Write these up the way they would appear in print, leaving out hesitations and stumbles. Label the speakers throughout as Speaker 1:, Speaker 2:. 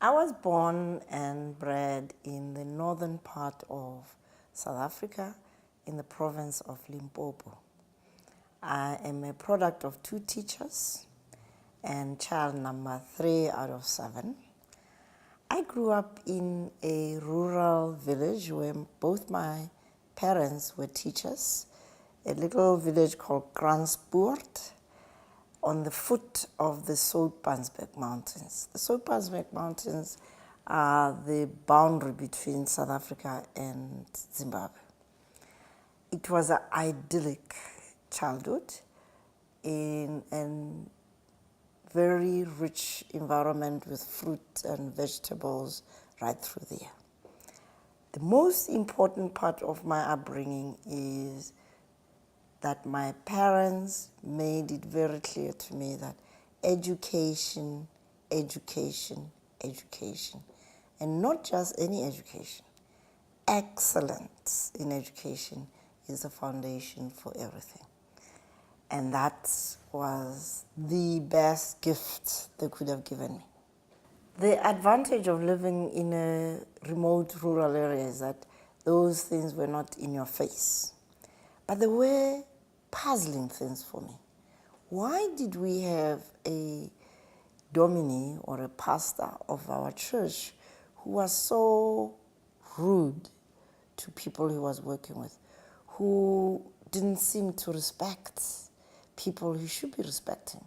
Speaker 1: I was born and bred in the northern part of South Africa in the province of Limpopo. I am a product of two teachers and child number 3 out of 7. I grew up in a rural village where both my parents were teachers, a little village called Kranspoort on the foot of the Soutpansberg Mountains. The Soutpansberg Mountains are the boundary between South Africa and Zimbabwe. It was an idyllic childhood in a very rich environment with fruit and vegetables right through there. The most important part of my upbringing is that my parents made it very clear to me that education, education, education, and not just any education. Excellence in education is the foundation for everything. And that was the best gift they could have given me. The advantage of living in a remote rural area is that those things were not in your face. But they were puzzling things for me. Why did we have a dominie or a pastor of our church who was so rude to people he was working with, who didn't seem to respect people he should be respecting?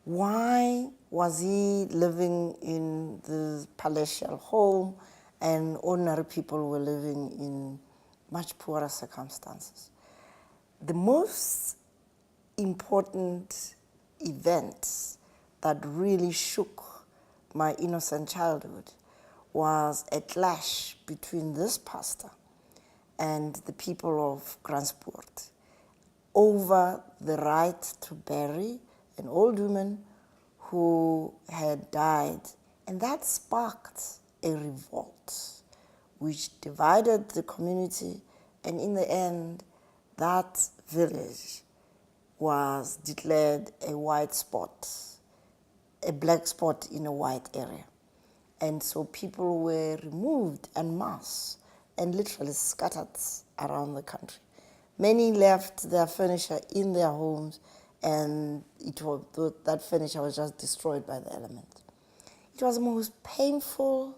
Speaker 1: Why was he living in the palatial home and ordinary people were living in much poorer circumstances? The most important event that really shook my innocent childhood was a clash between this pastor and the people of Kranspoort over the right to bury an old woman who had died. And that sparked a revolt which divided the community, and in the end, that village was declared a white spot, a black spot in a white area. And so people were removed en masse and literally scattered around the country. Many left their furniture in their homes, and that furniture was just destroyed by the elements. It was the most painful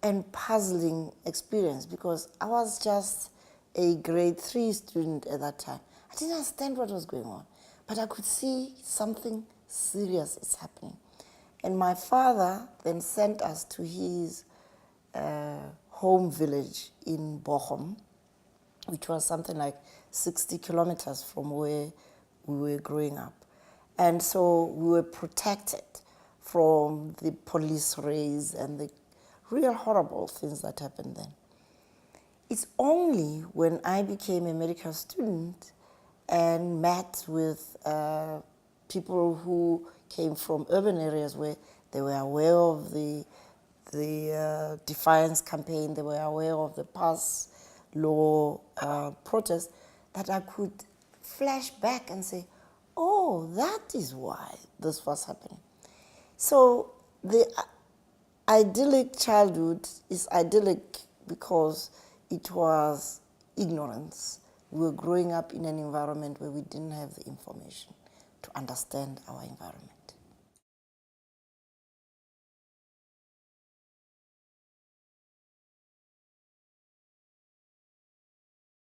Speaker 1: and puzzling experience because I was just a grade 3 student at that time. I didn't understand what was going on, but I could see something serious is happening. And my father then sent us to his home village in Bochum, which was something like 60 kilometers from where we were growing up. And so we were protected from the police raids and the real horrible things that happened then. It's only when I became a medical student and met with people who came from urban areas where they were aware of the defiance campaign, they were aware of the pass law protest, that I could flash back and say, oh, that is why this was happening. So the idyllic childhood is idyllic because it was ignorance. We were growing up in an environment where we didn't have the information to understand our environment.